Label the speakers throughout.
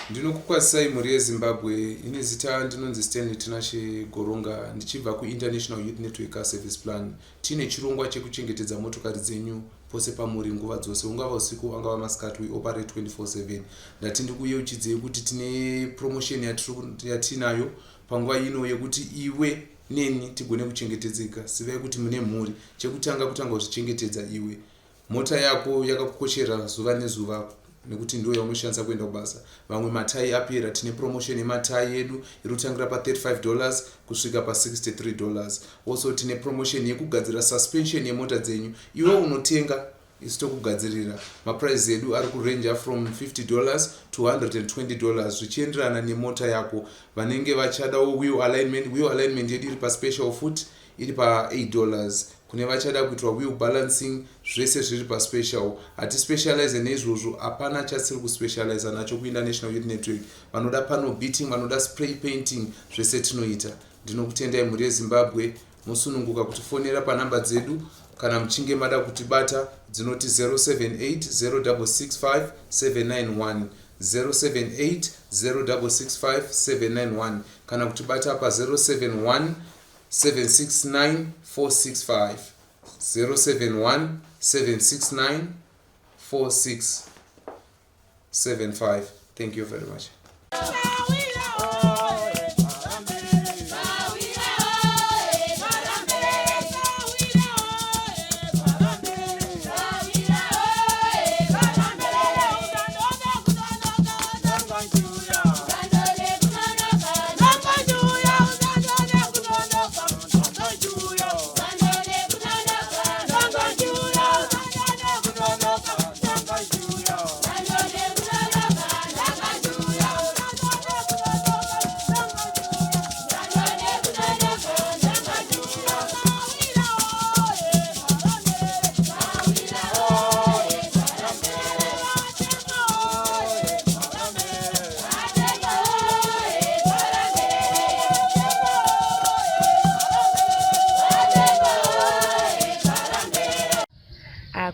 Speaker 1: Ndinokukwazisai mhuri yeZimbabwe. Ine zita ndinonzi Stanley Tinashe Goronga ndichibva kuInternational Youth Network Service Plan. Tine chirongwa chekuchengetedza motokari dzenyu pose pamuri nguva dzose, ungava usiku angava masikati. We operate 24/7. Ndati ndikuyeuchidzei kuti tine promotion yatinayo panguva ino yekuti iwe neni tigone kuchengetedzeka. Sivai kuti mune mhuri, chekutanga kuzvichengetedza iwe. Mota yako yakakukoshera zuva nezuva nekuti ndiyo yaunoshandisa kuenda kubasa. Vamwe matai apera, tine promotion yematai yedu inotangira pa $35 kusvika pa $63. Also tine promotion yekugadzira suspension yemota dzenyu. Iwe unotenga isi tokugadzirira. Maprice edu ari kurange from $50 to $120 zvichienderana nemota yako. Vanenge vachada wheel alignment yedu iri pa special foot iri pa $8. Kune vachada kuitwa wheel balancing zvese zviri pa special. Ati specialize nezvozvo, hapana chatsiri kuspecialize nacho kuInternational Youth Network. Vanoda panel beating, vanoda spray painting, zvese tinoita. Ndinokutendai mhuri yeZimbabwe, musununguka kutifonera panhamba dzedu kana muchinge mada kutibata dzinoti 078 0665791 078 0665791 kana kutibata pa 071 769 465 071 769 4675. Thank you very much.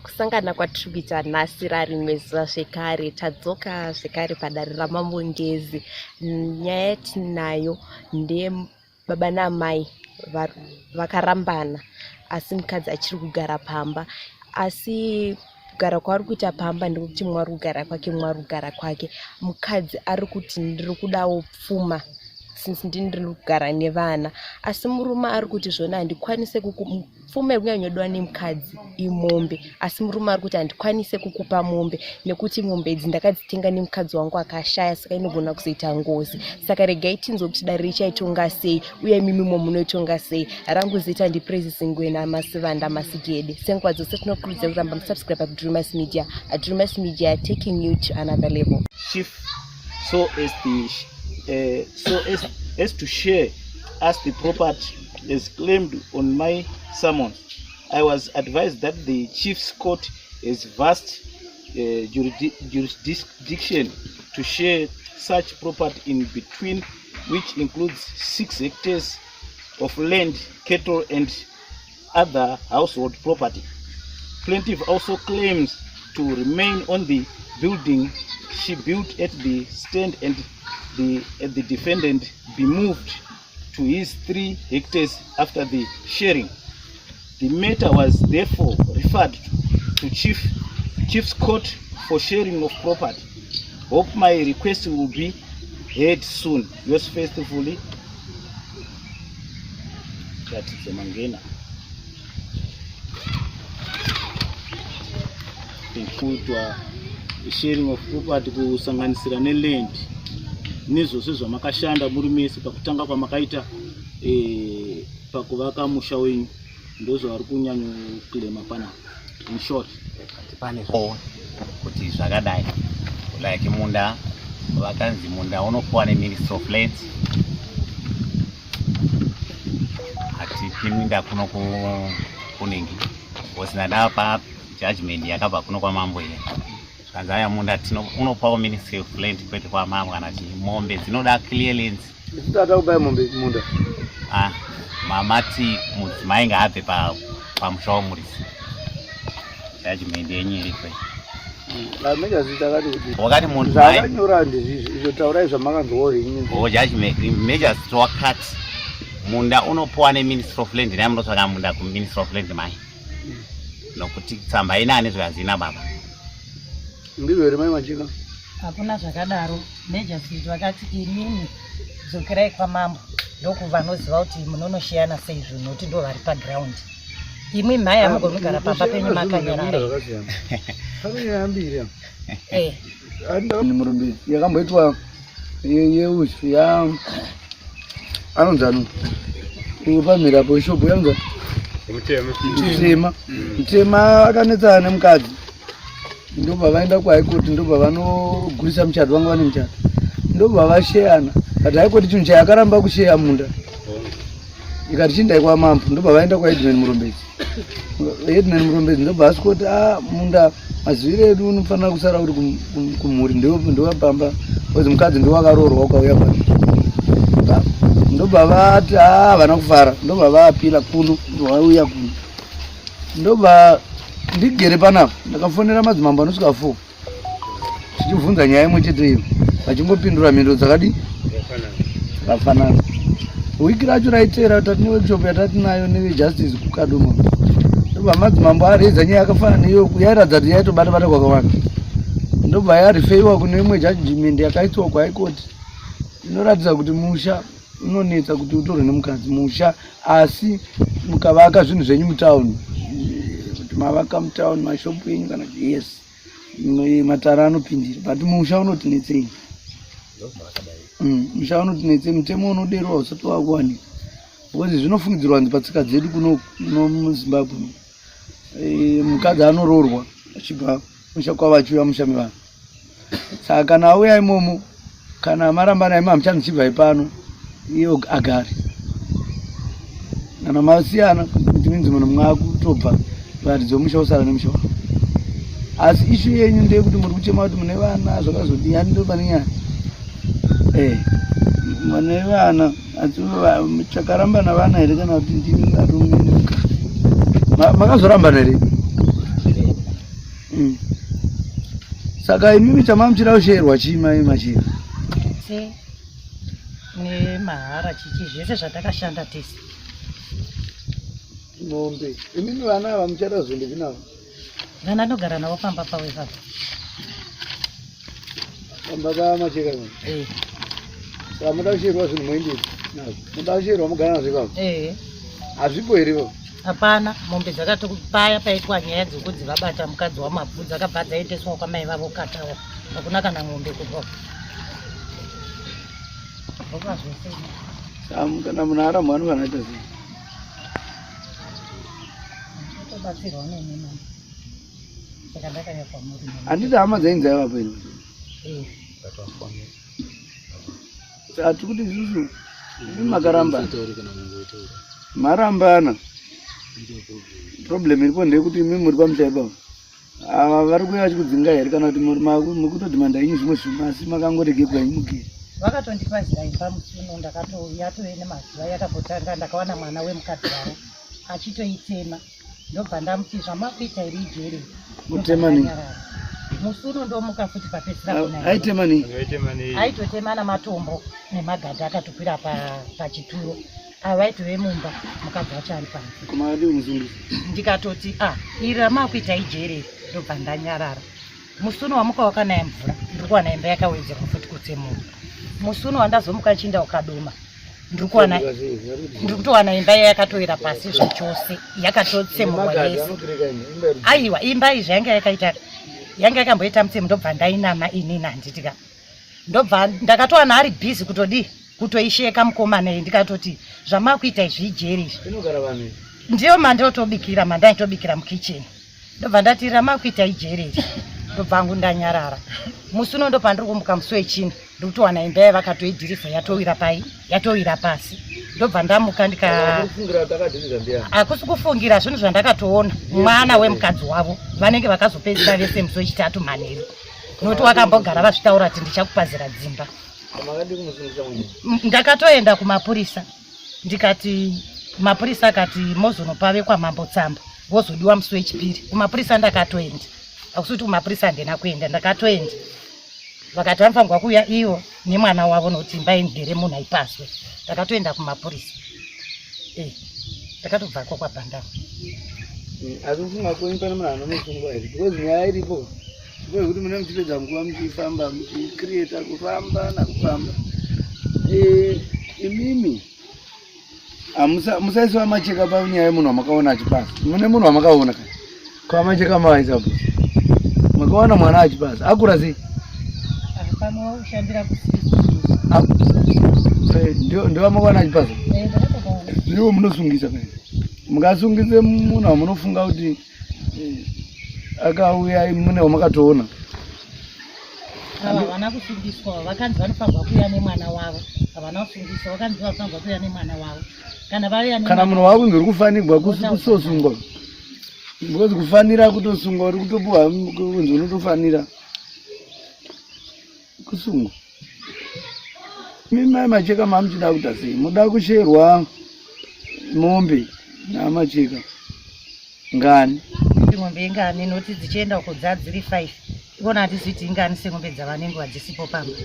Speaker 2: Kusangana kwatikuita nhasi rarimwe zuva zvekare, tadzoka zvekare padare ramambongezi. Nyaya yatinayo ndeyebaba namai vakarambana asi mukadzi achiri kugara pamba. Asi kugara kwaari kuita pamba ndekuti mumwe ari kugara kwake, mumwe ari kugara kwake. Mukadzi ari kuti ndiri kudawo pfuma since ndiri kugara nevana, asi murume ari kuti zvona handikwanise pfuma yekunyanyodwa nemukadzi imombe, asi murume ari kuti handikwanise kukupa mombe nekuti mombe idzi ndakadzitenga nemukadzi wangu akashaya, saka inogona kuzoita ngozi. Saka regai tinzwe kuti dare richaitonga sei uye mimimo munoitonga sei. Rangu zita ndiPraising Wena Masivanda Masigede. Senguva dzose tinokurudzira kuramba musubscribe kuDrewmas Media. Drewmas Media taking you to another level.
Speaker 3: Chief so as to share as the property is claimed on my summons. I was advised that the Chief's Court has vast jurisdiction to share such property in between, which includes 6 hectares of land, cattle and other household property. Plaintiff also claims to remain on the building she built at the stand and the defendant be moved to his 3 hectares after the sharing. The matter was therefore referred to Chief's Court for sharing of property. Hope my request will be heard soon. Yours faithfully, Mangena. Sharing of property kusanganisira neland nezvose zvamakashanda muri mese pakutanga kwamakaita pakuvaka musha wenyu ndozvavari kunyanyokulema pana. In short,
Speaker 4: pane kuti zvakadai like munda vakanzi munda unopuwa neMinistry of Lands, hatipinda kuno kunenge usina dapa judgment yakabva kuno kwamambo here. Tanzania munda unopawo Ministry of Land kwete kwa mama kana kuti mombe dzinoda clearance.
Speaker 5: Nditata kubaya mombe munda.
Speaker 4: Mamati mudzimai ngaabve pamusha womurisi. Judgment yenyu iri kwe.
Speaker 5: Meja zitakati kuti.
Speaker 4: Wakati muntu
Speaker 5: Zvakanyora ndizvi izvotaurai zvamakanzwa inini.
Speaker 4: judgment measures wakati munda unopuwa neMinistry of Land namunotsvaka munda kuMinistry of Land mai. Nokuti tsamba ina nezvazina baba.
Speaker 5: Ndizvo ere mai Machika?
Speaker 6: Hakuna zvakadaro. Measures wakati inini dzokerai kwamambo ndokuvanoziva kuti munonoshiyana sei zvinhu nokuti ndo vari paground. Imwe mai amugogara pamba penyu makanyarara.
Speaker 5: Family
Speaker 6: Ni
Speaker 5: Murumbe yakamboitwa yeusi ya anonzano pamira po shop yanza mtema akanetsana nemukadzi ndobva vaenda kuhigh court ndobva vanogurisa muchato wangu vane muchato ndobva vasheyana but high court chinhu chayakaramba kusheya munda ikati chindai kwamambo ndobva vaenda kwaHeadman Murombedzi ndobva asikuti munda mazivire edu unofanira kusara uri kumhuri ndovapamba kozi mukadzi ndowakaroorwa ukauya pano ndobva vati havana kufara ndobva vaapila kuno ndovauya kuno ndobva ndigere panapa ndakafonera madzimambo anosvika 4 tichibvunza nyaya imwe chete iyo vachingopindura mhinduro dzakadi dzakafanana wiki racho raitera tatine workshop yatatinayo nevejustice kukadoma ndobva madzimambo areza nyaya yakafanana neiyo yairatidza kuti yaitobata-bata kwakawanda ndobva yarifeiwa kune imwe judgment yakaiswa kuhigh court inoratidza kuti musha unonetsa kuti utorwe nemukadzi musha asi mukavaka zvinhu zvenyu mutauni kuti mavaka mutauni mashopu enyu kana yes matara anopindira but musha unotinetsei musha unotinetsei mutemo unoderwa usati wakuwanika because zvinofungidzirwa nzi patsika dzedu kuno muZimbabwe mukadzi anoroorwa achibva musha kwavo achiuya musha mevanhu saka kana auya imomo kana marambana imo hamuchanzi chibvai pano iyo agare kana masiyana kuti minzi muno mwakutobva varatidzo musha usara nemusha wavo asi ishu yenyu ndeyekuti muri kuchema kuti mune vana zvakazodiyani ndo pane nyaya mune vana asi chakarambana vana here kana kuti ndini aruminuka makazorambana here saka imimi chamamuchira kusheerwa chimai Machira
Speaker 6: nemahara chichi zvese zvatakashanda tese
Speaker 5: mombe imimi vana ava muchada zvondevi navo
Speaker 6: vana nogara navo pamba pawe papa
Speaker 5: pamba paMachira saka muda kusheerwa zvinhu moendezi nazvo muda kusheerwa mugara nazvo ipavo hazvipo here ipavo
Speaker 6: hapana mombe dzakatopaya paitwa nyaya dzokuti vabata mukadzi wamabvu dzakabva dzaendeswa kwamai vavo katawa hakuna kana mombe kubva
Speaker 5: kana munhu arambwa anofanira aita sei
Speaker 6: tobatsirwa neni saka ndakauya kwamuri
Speaker 5: handiti hama dzainzi dzaivapo ino hati kuti isusu makarambana marambana problem iripo ndeyekuti imi muri pamusha ipavo ava vari kuuya vachikudzinga here kana kuti mukutodhimanda inyu zvimwe zvimwe asi makangoregegwa imugere
Speaker 6: vakatondipazira imba musuno ndakatoyatove nemazuva yakambotanga ndakawana mwana wemukadzi wavo achitoitema ndobva ndamuti zvamakuita iri ijere
Speaker 5: kutema nei
Speaker 6: musuno ndomuka futi papedzisira
Speaker 5: aitema nei
Speaker 6: aitotema namatombo nemagadha akatokwira pachituro ava vaitove mumba mukadzi wacho ari panzi
Speaker 5: kumadi muzungu
Speaker 6: ndikatoti iri ramakuita ijere ndobva ndanyarara musuno wamuka wakanaya mvura ndiri kuwana imba yakawedzerwa futi kutsemura musuno wandazomuka chinda ukadoma ndiri kutowana imba yakatowira pasi zvachose yakatotsemurwa yese aiwa imba izvi yanga yakamboita mutsemu ndobva ndainama inini handitika ndobva ndakatowana ari bhizi kutoisheka mukomana iyi ndikatoti zvamakuita izvi ijeri izvi ndiyo mandaitobikira mukicheni ndobva ndati ramakuita ijeri izvi ndobva angu ndanyarara musuno ndo pandiri kumbuka musi wechina ndiri kutowana imba yavakatoidhirivha yatowira pasi ndobva ndamuka hakusi kufungira zvinhu zvandakatoona mwana wemukadzi wavo vanenge vakazopedzira vese musi wechitatu manheru nokuti wakambogara vazvitaura kuti ndichakupazira dzimba ndakatoenda kumapurisa ndikati mapurisa akati mozonopave kwamambo tsamba wozodiwa musi wechipiri kumapurisa ndakatoenda akusuti kumapurisa handina kuenda ndakatoenda vakati vanofanirwa kuuya ivo nemwana wavo nokuti imba ingere munhu aipaswe ndakatoenda kumapurisa ndakatobvako kwabhandao
Speaker 5: asi kufunga kwenyu pane munhu anomusungwa here because nyaya iripo kuti mune muchipedza nguva muchifamba muchicreata kufamba nakufamba imimi musaisiwa macheka panyaya yemunhu wamakaona achipasa mune munhu wamakaona kana kwamacheka mawaisa bho makaona mwana achipasa akura sei ndio wamakaona achipasa ndiwo munosungisa kana mungasungise munhu wamunofunga kuti akauya mune wamakatoona
Speaker 6: havana kusungiswa vakanzi vanofanirwa kuuya nemwana wavo havana kusungiswa vakanzi vanofanirwa kuuya nemwana wavo kana
Speaker 5: munhu wakunzi uri kufanirwa kusosungwa because kufanira kutosungwa uri kutopuhwa kunzi unotofanira kusungwa mimai macheka mamuchida kuita sei muda kusherwa mombe namacheka ngani
Speaker 6: mombe ingani noti dzichienda uko dzadziri 5 iwona handizviti ingani semombe dzavanenge vadzisipo pamba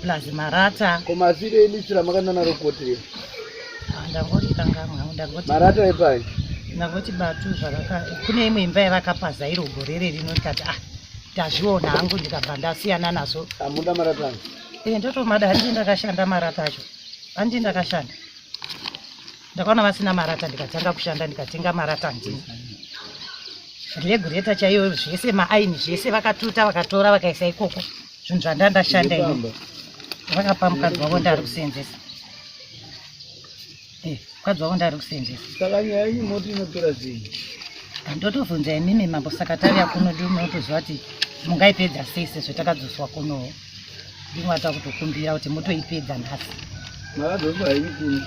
Speaker 6: plus marata
Speaker 5: komasire lisira makanana kotire
Speaker 6: ndangoti kangamwa ndangoti
Speaker 5: marata epai
Speaker 6: ndangoti batu kune imwe imba yavakapaza iro gorere rinoti tazviona hangu ndikabva ndasiyana nazo
Speaker 5: amunda marata
Speaker 6: ndotomada handii ndakashanda marata acho handii ndakashanda ndakaona vasina marata ndikatanga kushanda ndikatenga marata ndini regureta chaiyo zvese maaini zvese vakatuta vakatora vakaisa ikoko zvinhu zvandandashanda ini vakapa mukadzi wavo ndari kuseenzesa mukadzi wavo ndari kuseenzesa
Speaker 5: saka nyaya yenyu moti inopera sei
Speaker 6: ndotobvunza imimi mambo sakatari akuno ndinotoziva kuti mungaipedza sei sezvo takadzoswa kunowo ndinowata kutokumbira kuti mutoipedza nhasi
Speaker 5: makadzoswa henyu kuno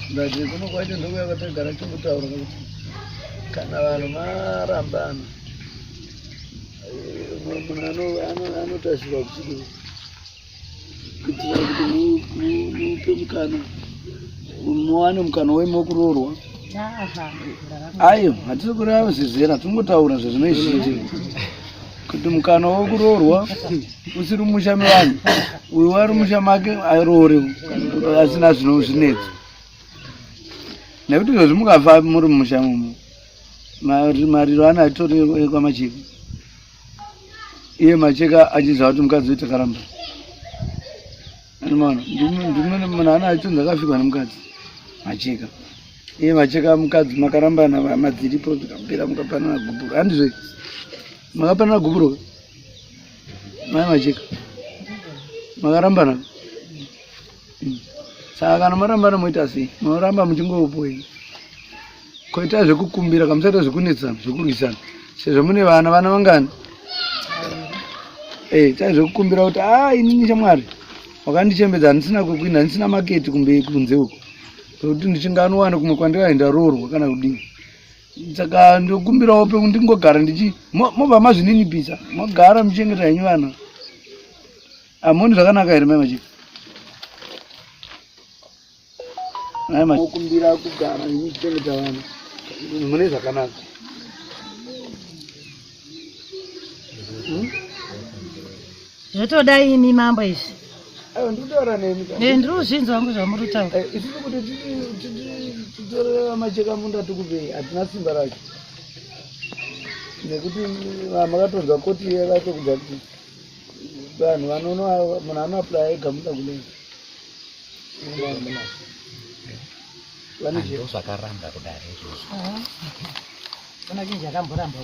Speaker 5: ndati kuno kwacho ndokuya kwatagara chimbotaura kuti kana vanhu marambana munhu anotasirwa kuchidi kuitira kuti mupe mukana muwane mukana wemokuroorwa aiyo hatisi kureva zvezera tingotaura zvezvinoizviitira kuti mukana wekuroorwa usiri musha mevanhu uyu wari musha make aroore asina zvinetso nekuti izvozvi mukafa muri mumusha mumo mariro ana atori kwamacheka iye macheka achiziva kuti mukadzi wete karamba animaona ndimwe munhu ana achitonzi akafikwa nemukadzi macheka iye macheka mukadzi makarambana madziripo zvikapera mukapanana gubhuro handizve makapanana gubhuro mai macheka makarambana saka kana marambana moita sei munoramba muchingopoi koita zvekukumbira kamusaita zvekunetsana zvekurwisana sezvo mune vana vangani tai zvekukumbira kuti inini shamwari wakandichembedza handisina kwekuinda handisina maketi kunze uko kuti ndichinganowana kumwe kwandikaenda roorwa kana kudini saka ndokumbirawo pekundingogara mobva mazvininipisa mogara muchengeta henyu vana hamoni zvakanaka here mai macheka mokumbira kugara muchengeta vana mune zvakanaka
Speaker 6: zvotoda ini mambo izvi
Speaker 5: ndikutaura nemi
Speaker 6: ndiri kuzvinzwa wangu zvamuri kutaura
Speaker 5: isisi kuti titorera macheka munda tikupei hatina simba racho nekuti makatonzwa koti yakacho kudza kuti vanhu vanono munhu anoaplaya ega muda kunei
Speaker 4: zvakaramba kudare izvozvo
Speaker 6: kuna chinhu chakamboramba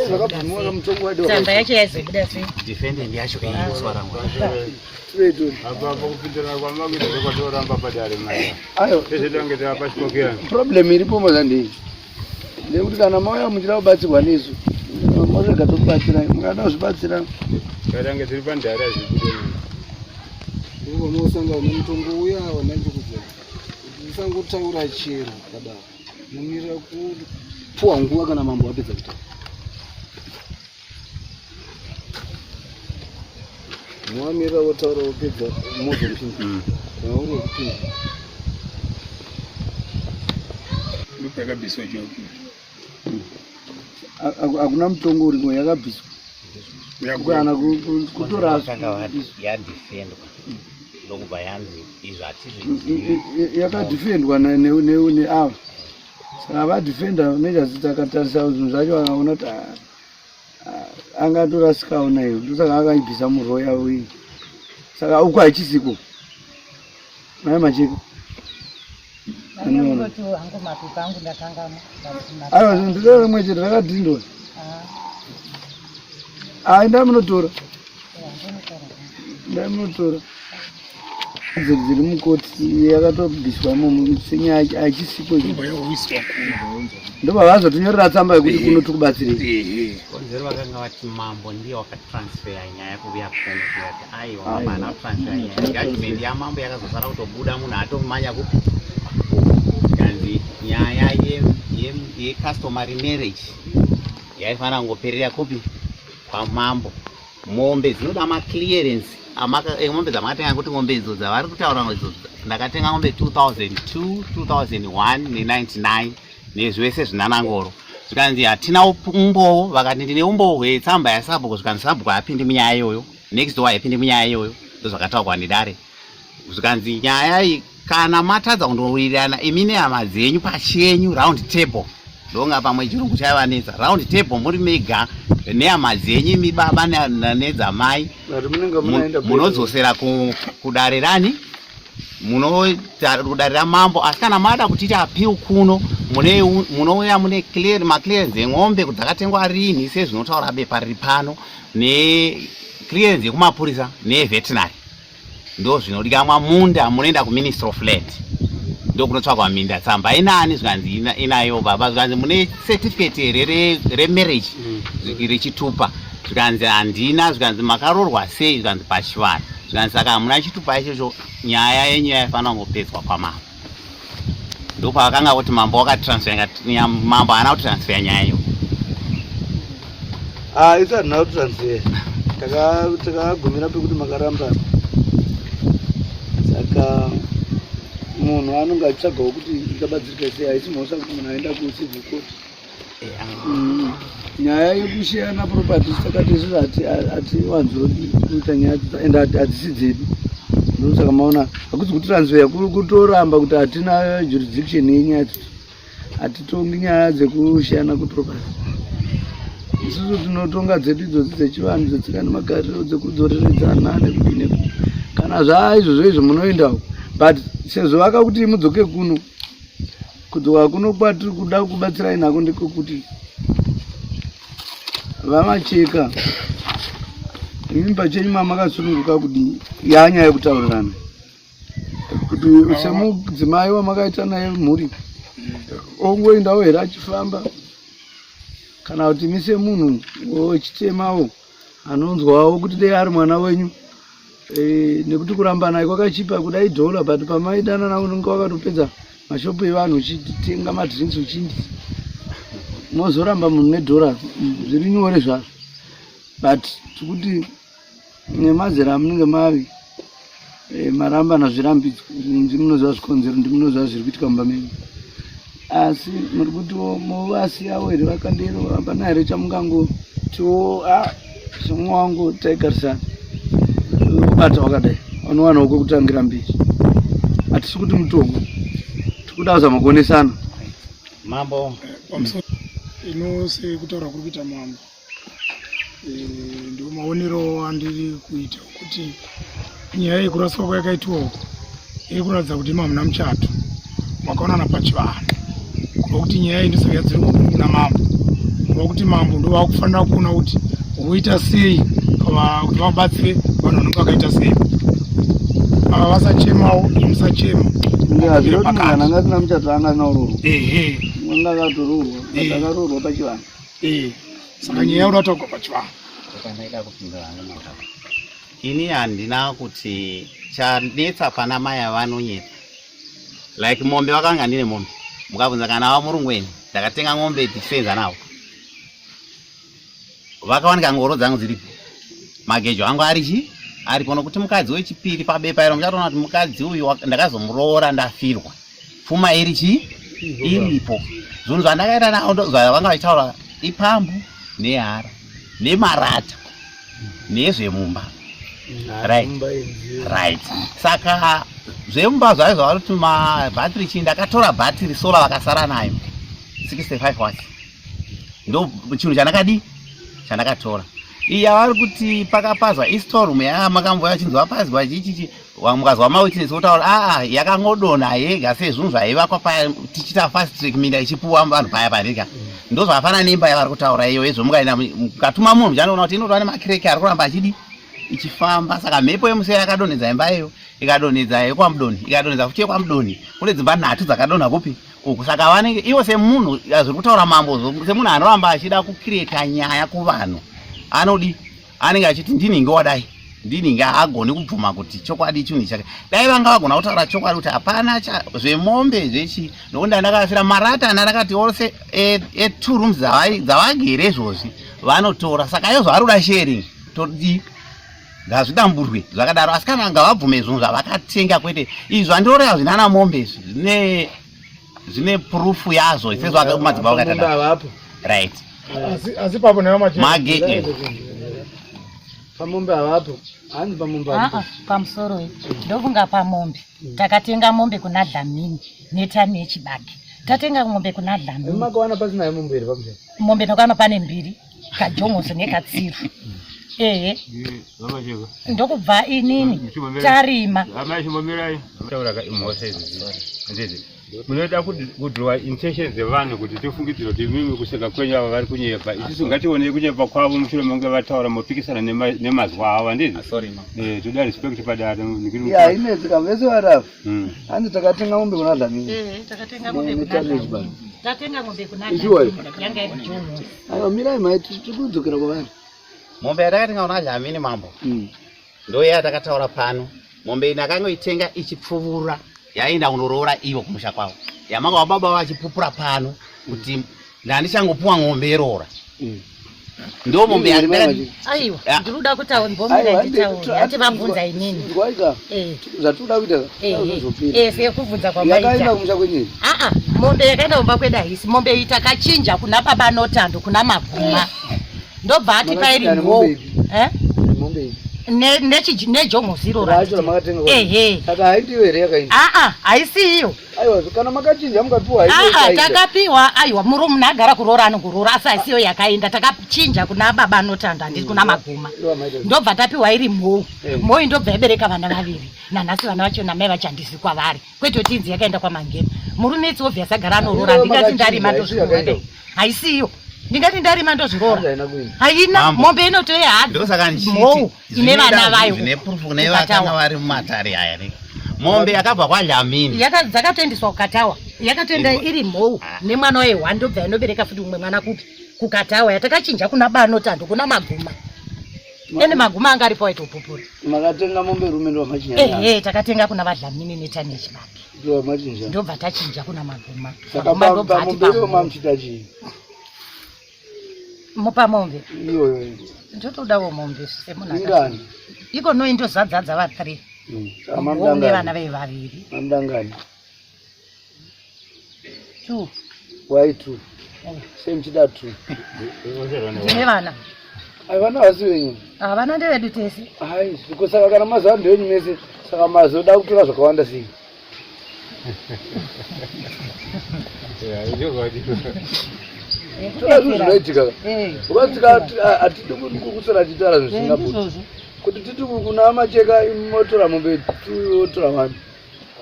Speaker 5: zvakabvumiwa kamutongo
Speaker 6: kudaitsamba yacho yaizobuda sei
Speaker 4: defendant yacho kaiswarangwa
Speaker 5: problem iripo mazandei ndekuti kana mauya muchida kubatsirwa nesu morega tokubatsirai mukada kuzvibatsira
Speaker 7: karange tiri pandare azvibude unosanga mutongo uya wanandikuza usangotaura chero kadaro mumirira kupuwa nguva kana mambo apedza kutaura muwamirira wotaura wopedza mozopinda kana uri wokupinda
Speaker 1: ndopakabviswa choko
Speaker 5: Hakuna mutongo uriko yakabviswa. Kana kutora
Speaker 4: yadefendwa ndokuba yanzi izvati
Speaker 5: yakadefendwa ne ava. Saka vadefenda unoita zita akatarisa zvinhu zvacho akaona kuti angatorasikawo nayo ndosaka akaibvisa muroo yavo iyi. Saka uko hachisiko naye macheka aiwa zvinhu ndiro rimwe chete rakadhindwa. Ndamunotora dziri mukoti yakatobviswa imomo senyaya hachisiko ndobva vazotonyorera tsamba yekuti kuno tikubatsirei.
Speaker 4: Konzero vakanga vati mambo ndiye wakatransfera nyaya kuuya kuno kuti aiwa mambo ana kutransfera nyaya judgment yamambo yakazosara kutobuda munhu atomanya kupi kanzi nyaya ye-customary marriage yaifanira kungoperera kupi pamambo. Mombe dzinoda maclearance mombe dzamakatenga kuti ngombe idzodzo dzavari kutaura idzodzo ndakatenga ngombe 2002 2001 ne99 nezvese zvinanangoro zvikanzi hatina umbowo vakati ndine umbowo hwetsamba yasabhuku zvikanzi sabhuku haapindi munyaya iyoyo next door haipindi munyaya iyoyo ndozvakataurwa ndidare zvikanzi nyaya iyi kana matadza kundowirirana imi nehama dzenyu pachenyu round table ndonga pamwe chirungu chaivanetsa round table muri mega nehama dzenyu imi baba nedzamai munodzosera kudare rani munodarira mambo. Asi kana mada kuti appeal kuno munouya mune maclearance eng'ombe kuti dzakatengwa rini sezvinotaura bepa riri pano neclearance yekumapurisa neveterinary ndo zvinodikamwa munda munoenda kuministry of land ndo kunotsvagwa minda tsamba inani zvikanzi inayo baba zvikanzi mune certificate remarriage richitupa zvikanzi handina zvikanzi makaroorwa sei zvikanzi pachivanhu zvikanzi saka hamuna chitupa ichocho nyaya yenyu yaifanira kungopedzwa kwamambo. Ndopavakanga kuti mambo wakatransfera mambo haana kutransfera nyaya iyo.
Speaker 5: Isa hadina kutransfera takagumira pekuti makaramba saka munhu anonga achitsvagawo kuti ndikabatsirika sei haisi mhosva kuti munhu aenda kucivil court. Nyaya yekushayana property takati isusu hatiwanzodi kuita nyaya ende hadzisi dzedu ndosaka maona hakuzi kutransfer kutoramba kuti hatina jurisdiction yenyaya dzedu hatitongi nyaya dzekushayana kuproperty. Isusu tinotonga dzedu idzodzo dzechivanhu dzetsika nemagariro dzekudzoreredzana nekudini kana zvaizvozvo izvo munoendawo but sezvo vakakuti mudzoke kuno kudzoka kuno kwatiri kuda kubatsirai nako ndiko kuti vamacheka imi pachenyu mamakasununguka kudii yanyaya yekutaurirana kuti semudzimai wamakaita naye mhuri ongoendawo here achifamba kana kuti mise munhu wechitemawo anonzwawo kuti dei ari mwana wenyu nekuti kuramba naye kwakachipa kudai dhola but pamaidanana unenge wakatopedza mashopu evanhu uchitenga madrinks uchindi mozoramba munhu nedhora zviri nyore zvazvo but tikuti nemazera amunenge mave maramba nazvirambidzwa ndimunoziva zvikonzero ndimunoziva zviri kuitika mumba menyu asi muri kuti movasiyawo here vakandero hapana here chamungangotiwo zvimwe wangu taigarisana ubata wakadai vanowanawo kwekutangira mberi hatisi kuti mutongo tikuda kuzamakuonesana
Speaker 4: mambo
Speaker 8: kutaura kuri kuita mambo ndio maonero andiri kuita kuti nyaya yekuraswa kwayakaitwa uko iri kuratidza kuti mamuna muchato makaonana pachivanhu kuva kuti nyaya iyi ndosaka yadzirwa kuna mambo kuva kuti mambo ndo vakufanira kuona kuti voita sei kuti vabatsire vanhu vanenge vakaita sei ava vasachemawo musachema
Speaker 5: angasina muchato angasina uroro mwanga akatororwa akaroorwa pachivanhu
Speaker 8: saka nyaya yaurataurwa pachivanhu
Speaker 4: ini handina kuti chanetsa pana mai avanonyetsa like mombe vakanga ndine mombe mukabvunza kana vamurungweni ndakatenga ng'ombe tichisenza navo vakawanika ngoro dzangu dziripo magejo angu aripo nokuti mukadzi wechipiri pabepa iro muchatoona kuti mukadzi uyu ndakazomuroora ndafirwa pfuma iripo zvinhu zvandakaita navo zvavanga vachitaura ipambu nehara nemarata nezvemumba. Right. Saka zvemumba zvaiva kuti mabhatiri chii ndakatora bhatiri sola vakasara nayo 65 watts. Ndo chinhu chandakatora. Iya vari kuti pakapazwa storeroom makamboya chinzwa pazwa chichichi mukazwa mawitness otaura yakangodona yega sezvinhu zvaivakwa paya tichita fast track minda ichipuwa vanhu paya parika. Ndo zvafana nemba yavari kutaura iyo ezvomukaenda mukatuma munhu chanoona kuti inotova nemakireki ari kuramba ichifamba. Saka mhepo yemusea yakadonhedza imba iyo ikadonhedza yekwamudoni ikadonhedza futi yekwamudoni. Kune dzimba 3 dzakadonha kupi uku. Saka vanenge iwo semunhu zviri kutaura mambo semunhu anoramba achida kukireta nyaya kuvanhu anenge achiti ndininge wadai ndininge agoni kubvuma kuti chokwadi chinhu chake. Dai vanga vagona kutaura chokwadi kuti hapana zvemombe zvechi nokuti ndakafira marata ndakati ose 2 rooms dzavagere izvozvi vanotora. Saka izvo vari kuda sharing todi ngazvidamburwe zvakadaro. Asi kana ngavabvume zvinhu zvavakatenga kwete izvi zvandoreva zvinana mombe zvine proof yazvo sezvamadzimba vakatanda. Right.
Speaker 8: Asi papo
Speaker 4: mage
Speaker 5: pamombe avapo hanzi pamombe
Speaker 6: pamusoro ndofunga pamombe takatenga mombe kuna Dlamini netani yechibage. Tatenga mombe kuna Dlamini.
Speaker 5: Makawana pasina mombe iri pamusoro.
Speaker 6: Mombe ndakawana pane 2 kajongoso nekatsiru. Ndokubva inini tarima.
Speaker 9: Munoda kudhirowa intentions dzevanhu kuti tifungidzire kuti mimi kuseka kwenyu ava vari kunyepa. Isusu ngatione kunyepa kwavo mushure mange vataura mapikisana nemazwa avo handizvi. Toda respect padare.
Speaker 5: Inetsika vese varafu hanzi takatenga mombe kuna Dlamini.
Speaker 6: Takatenga mombe kuna Dlamini. Tatenga mombe kuna Dlamini yanga iri Drewmas.
Speaker 5: Mirai mai tikudzokera kwavari.
Speaker 4: Mombe yatakatenga kuna Dlamini mambo ndo yatakataura pano. Mombe ndakangoitenga ichipfuura yaenda kunoroora ivo kumusha kwavo. Yamanga wababa vachipupura pano kuti ndandichangopuwa ng'ombe yeroora. Ndo mombe
Speaker 6: aiwa ndinoda kuti mbomira nditaura ati vabvunza inini.
Speaker 5: Zvatoda kuita
Speaker 6: sekubvunza kwamaita.
Speaker 5: Yakaenda kumusha kwenyini.
Speaker 6: Mombe yakaenda kumba kwedaisi. Mombe iyi takachinja kuna baba Notando kuna Maguma. Ndobva ati pairi ngo.
Speaker 5: Mombe
Speaker 6: nejongo zero racho
Speaker 5: makatenga. Saka haitiwe here yakaenda.
Speaker 6: Haisi iyo.
Speaker 5: Aiwa kana makachinja mukapiwa
Speaker 6: takapiwa. Aiwa murume agara kuroora anogorora asi haisiyo yakaenda. Takachinja kuna baba Notando handisi kuna Maguma. Ndobva tapiwa iri mhou. Mhou ndobva yabereka vana 2 nanhasi vana vacho namai vachandisi kwavari kwete kuti inzi yakaenda kwaMangeni. Murume itsi obviously agara anorora ndingati ndarima ndozvirora. Haisiyo ndingati ndarima ndozvirora. Haina mombe inotoya mhou ine vana vayo
Speaker 4: zvine proof kune vakanga vari mumatare aya. Mombe yakabva kwaDlamini
Speaker 6: dzakatoendeswa kukatawa. Yakatoenda iri mhou nemwana wayo 1 ndobva inobereka futi umwe mwana kuti kukatawa yatakachinja kuna baba Notando kuna Maguma. Ene Maguma anga aripo aitopupura.
Speaker 5: Makatenga mombe rume ndo machinja.
Speaker 6: Takatenga kuna vaDlamini netani yechibage.
Speaker 5: Ndo machinja.
Speaker 6: Ndobva tachinja kuna Maguma.
Speaker 5: Saka mombe ndo mamchita chii.
Speaker 6: Mupa mombe.
Speaker 5: Iyo.
Speaker 6: Ndotodawo mombe semunhu
Speaker 5: ingani.
Speaker 6: Iko no into zadzadza va 3. Mombe vana ve 2.
Speaker 5: Mamdangani.
Speaker 6: 2.
Speaker 5: Why 2? Same chida 2.
Speaker 6: Ndine vana.
Speaker 5: Vana vasi venyu.
Speaker 6: Vana ndevedu tese.
Speaker 5: Kusaka kana mazuva ndevenyu mese saka mazoda kutora zvakawanda sei. Zvinoitika ukatika hatidi kusara chitaura zvisingabudi kuti titi kuna macheka imotora mombe totora vanhu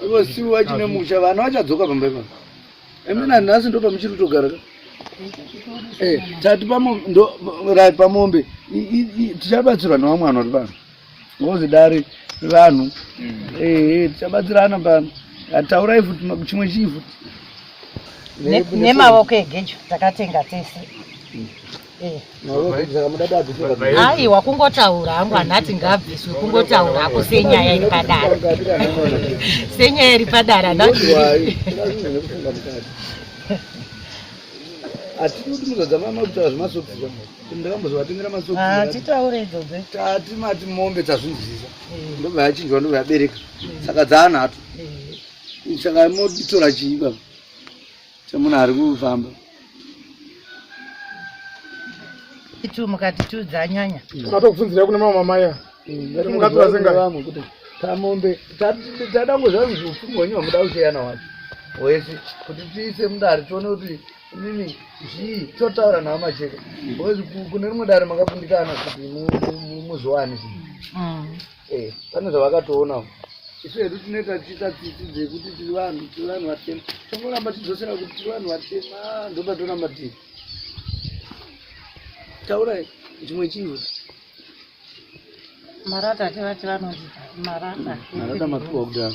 Speaker 5: ivo siu vachine musha vana vachadzoka pamba ipa emina nhasi ndo pamuchiri kutogara tati pamombe tichabatsirwa nevamwe vanhu vari pano ngozi dare vanhu tichabatsirana pano ataurai futi chimwe chii futi
Speaker 6: nemavoko egejo takatenga tese. Aiwa kungotaura hangu anhati ngabviswe kungotaura hako senyaya iri padara. Senyaya iri padara
Speaker 5: atikuti muzadzama makutaura zvemasokisi ndakambozovatengera masokisi
Speaker 6: titaure idzodzo
Speaker 5: tati mati mombe dzazvinzisa ndobva yachinjwa ndobva yabereka saka dzaanhatu saka motora chii baba semunhu ari kufamba
Speaker 6: itu mukati tu dzanyanya
Speaker 8: Unatokufundira kuna mama maya. Mungatora senga.
Speaker 5: Kuti tamombe tadango zvangu zvipfungonyo muda kucheyana wacho. Wese kuti tiise mudare tione kuti nini zvii totaura nawo macheka. Bozi kune rimwe dare makapundikana kuti muzowani. Pane zvavakatoona. Isu hedu tinoita tichitadzidze kuti tiri vanhu vatema. Tomoramba tidzosera kuti tiri vanhu vatema ndopatoramba tiri. Taurai chimwe chinhu.
Speaker 6: marata tivati vanoti marata
Speaker 5: makuwa kudaro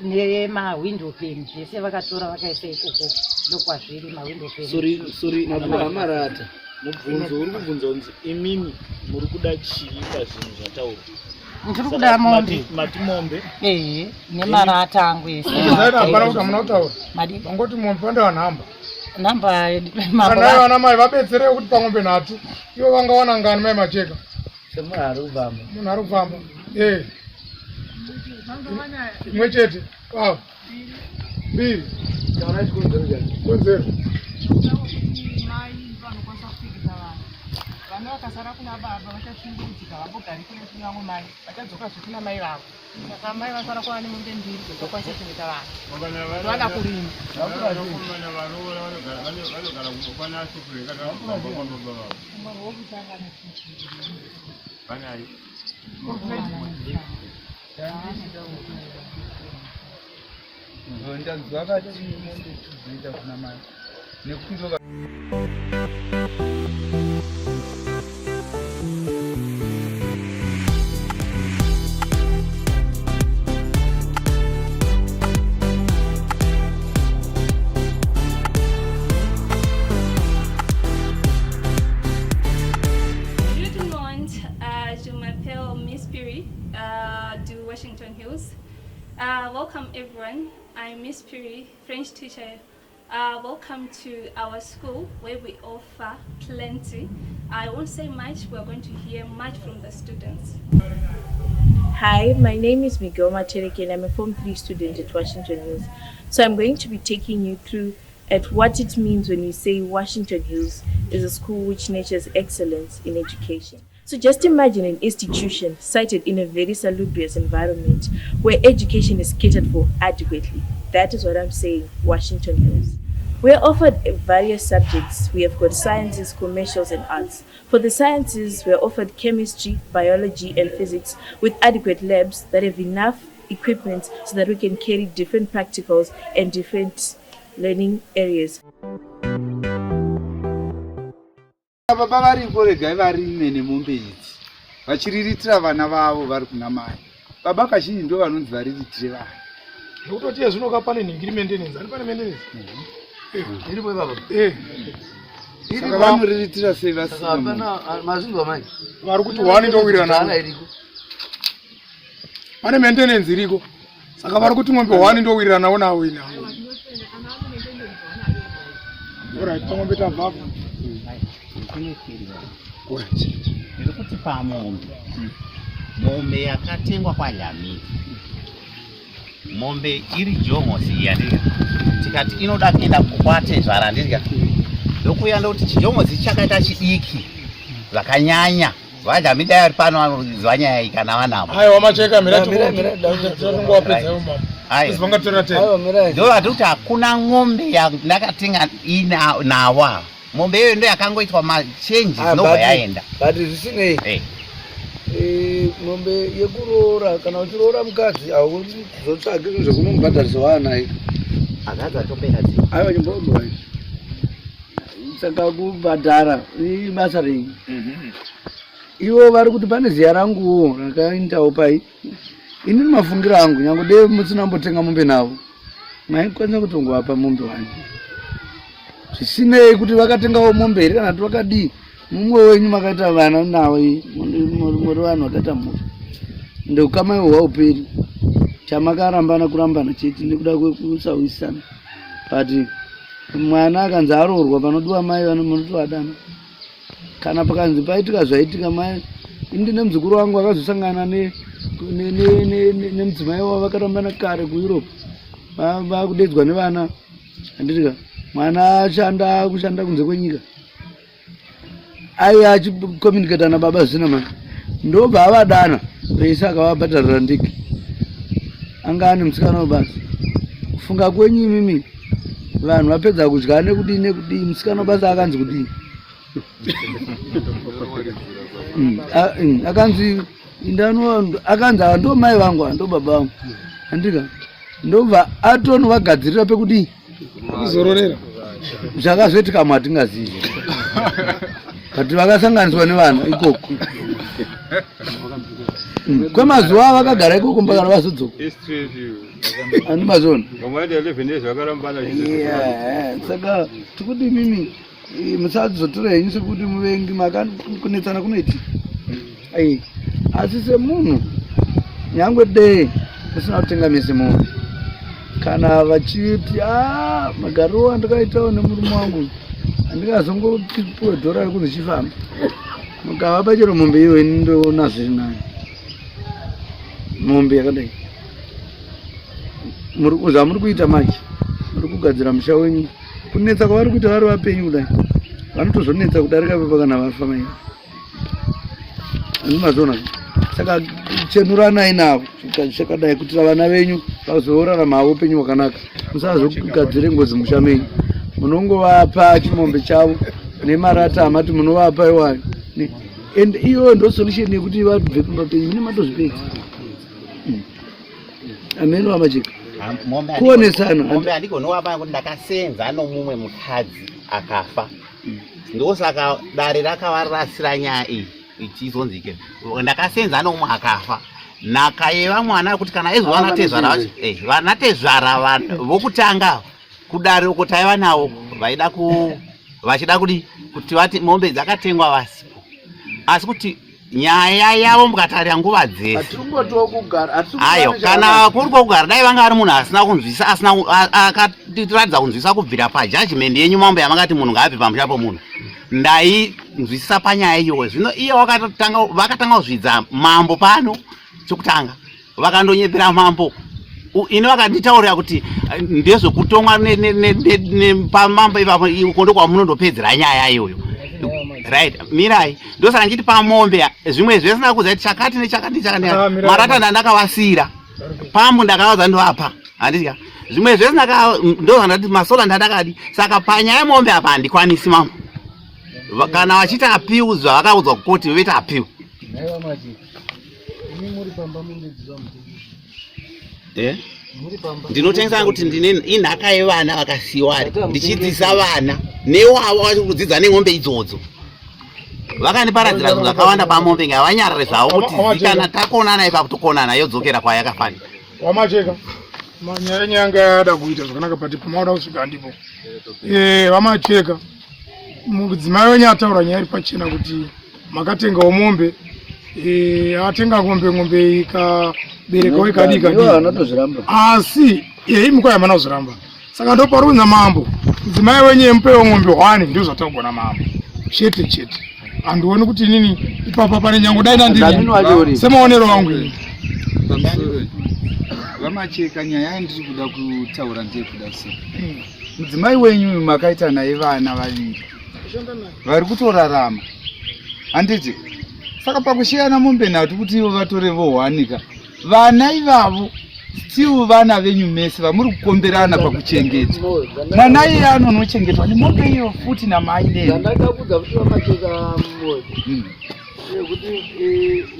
Speaker 6: nemawindo pen zvese vakatora vakaisa ikoko ndokwazviri mawindo pen
Speaker 5: sorry makuwa marata
Speaker 3: mubvunzo uri kubvunza kunzi imimi muri kuda chii pazvinhu zvataura
Speaker 6: ndiri kuda mombe
Speaker 3: matimombe
Speaker 6: nemarata angu ese
Speaker 8: Hapana kuti amuna kutaura. Vangoti mombe panda nhamba.
Speaker 6: Namba
Speaker 8: Kana vana mai vabetsere kuti pamombe nhatu. Ivo vangawana ngani mai macheka.
Speaker 5: Sema aruvamba.
Speaker 8: Munhu ari kufamba. Imwe chete. Wow. Mbiri.
Speaker 5: Kana chikonzero chani?
Speaker 8: Konzero.
Speaker 10: Vana vakasara kuna baba vachashungurudzika vambogari kune kunyango mai vachadzoka zvekuna mai vavo saka mai vasara kuva nemombe mbiri dzokwanisa kuchengeta vanhu vana kurima
Speaker 5: ndanzwa kati mombe tudziita kuna mai nekuti
Speaker 11: Washington Hills. Welcome everyone. I'm Miss Puri, French teacher. Welcome to our school where we offer plenty. I won't say much, we're going to hear much from the students.
Speaker 12: Hi, my name is Migoma Chereke and I'm a Form 3 student at Washington Hills. So I'm going to be taking you through at what it means when we say Washington Hills is a school which nurtures excellence in education. So just imagine an institution sited in a very salubrious environment where education is catered for adequately. That is what I'm saying, Washington Hills. We are offered various subjects. We have got sciences, commercials, and arts. For the sciences, we are offered chemistry, biology, and physics with adequate labs that have enough equipment so that we can carry different practicals and different learning areas.
Speaker 5: Baba varipo regai varime nemombe idzi vachiriritira vana vavo vari kuna mai. Baba kazhinji ndo vanonzi variritire vana.
Speaker 8: Nokutoti zvinoka pane ningiri maintenance. Ari pane maintenance.
Speaker 5: Iripo baba.
Speaker 8: Saka
Speaker 5: vanoriritira sei vasina. Hapana mazinzo mai.
Speaker 8: Vari kuti wani ndowirira navo. Pane maintenance iriko. Saka vari kuti mombe wani ndowirira navo nawo ina. Alright, pamombe tabva.
Speaker 4: Ndiri kuti pamombe mombe yakatengwa kwaJamii, mombe iri jongosi yandiri tikati inoda kuenda kwatezvara ndirya ndokuya ndokuti chijongosi chakaita chidiki zvakanyanya vaJamii dai ari pano vanozwa nyaya iyi kana vanamo.
Speaker 8: Aiwa macheka mira ngowapedza mama.
Speaker 4: Ndo vatoti hakuna ng'ombe yandakatenga inawa. Mombe hiyo ndio yakangoitwa machanges nobva yaenda.
Speaker 5: But zvisinei. Mombe yekuroora kana uchiroora mukadzi auzotsvagi zvekunomubhadharisa wanaye.
Speaker 4: Akadzi atopera dzi.
Speaker 5: Aiwa chimbombo. Saka kubhadhara ibasa renyu. Ivo vari kuti pane ziya ranguwo rakaindawo pai. Ini mafungiro angu nyange dei musina mbotenga mombe navo. Maikwanisa kutongowapa mombe wani. Zvisinei kuti vakatengawo mombe here kana kuti vakadii. Mumwe wenyu makaita vana nawo muri vanhu vakaita mhuri. Ndoukama hwauperi. Chamakarambana kurambana chete nekuda kwekusawisana. But mwana akanzi aroorwa panodiwa mai vanoti wadana. Kana pakanzi paitika zvaitika mai. Ndine muzukuru wangu akazosangana nemudzimai wavo vakarambana kare kuEurope. Vakudedzwa nevana. Handitika mwana ashanda kushanda kunze kwenyika. aiwe achicommunicata nababa zvisina mari ndobva avadana veisa akavabhadharira ndege anga ane musikana webasa kufunga kwenyu imimi vanhu vapedza kudya nekudii musikana webasa akanzi kudii akanzi akanzi ava ndo mai vangu ava ndo baba vangu andika ndobva atovagadzirira pekudii
Speaker 8: kuzororera
Speaker 5: zvakazoitika kamwe hatingazivi kuti vakasanganiswa nevana ikoko kwemazuva vakagara ikoko mpaka vazodzoka andimazona saka tikuti mimi musazotora henyu sekuti muvengi makunetsana kunoiti asi semunhu nyangwe dei musina kutenga mese munhu kana vachiti magariro andikaitawo nemurume wangu andikazongopiwe dhora rekuti chifamba mukava pachero mombe iwe ndoona zviri nayo mombe yakadai zvamuri kuita machi muri kugadzira musha wenyu kunetsa kwavari kuita vari vapenyu kudai vanotozonetsa kudarika pepa kana vafa mai andimazona saka chenuranai navo chakadai kutira vana venyu vazorarama havo upenyu hwakanaka musazogadzire ngozi musha menyu munongovapa chimombe chavo nemarata amati munovapa iwayo and iyo ndo solution yekuti vabve kumba penyu mune matozvipedza ameno amajeka kuonesana
Speaker 4: mombe andigonowapa kuti ndakasenza nomumwe mukadzi akafa ndosaka dare rakavarasira nyaya iyi ichizonzike ndakasenza nomumwe akafa nhaka yevamwana kuti kana eizova natezvara vanatezvara vokutanga kudare uko taiva navo vachida kuti vati mombe dzakatengwa vasipo asi kuti nyaya yavo mukatarira nguva dzese ayo kana kuri kwokugara dai vanga ari munhu asina kunzwisa akatiratidza kunzwisa kubvira pajudgment yenyu mambo yamakati munhu ngaapi pamusha pomunhu ndainzwisisa panyaya iyoyo zvino iye vakatanga kuzvidza mambo pano chokutanga vakandonyepera mambo ine vakanditaurira kuti ndezvekutonga pamambo ipapo kondo kwamunondopedzera nyaya iyoyo right mirai ndosaka nditi pamombe zvimwe zvesina kuza kuti chakati nechakati marata ndandakavasira pambo ndakavaza ndovapa handitya zvimwe zvesina ndosaka ndati masola ndandakadi saka panyaya mombe apa handikwanisi mambo kana vachiti apiudzwa vakaudzwa kukoti veti apiu ndinotengesa kuti ndine inhaka yevana vakasiyiwari ndichidzisa vana newavo vachi kudzidza nemombe idzodzo vakandiparadzira zvinhu zvakawanda pamombe ngavanyarare zvavo kuti kana takonana ipapo tokonana yodzokera kwayakafanira
Speaker 8: wamacheka manyaya nyanga yada kuita zvakanaka pati pamauda kusvika ndipo vamacheka mudzimai wenyu ataura nyaya iri pachena kuti makatengawo mombe atenga ngombe ikaberekawo ikadika asi imuka yamana kuzviramba saka ndo pari kunza mambo mudzimai wenyu mupewo ngombe 1 ndizvo zvatagona mambo chete handioni kuti nini ipapa pane nyango dai nandiri semaonero vangu ini
Speaker 13: vamacheka nyaya yandiri kuda kutaura ndeyekuda sei mudzimai wenyu makaita naye vana vaviri vari kutorarama handiti saka pakushiyana mombe nhatu kuti ivo vatore vohwanika vana ivavo still vana venyu mese vamuri kukomberana pakuchengeta mwana iye anonochengetwa nemombe iyo futi namai nenu
Speaker 5: ndakakudza kuti vamacheka mmoyo kuti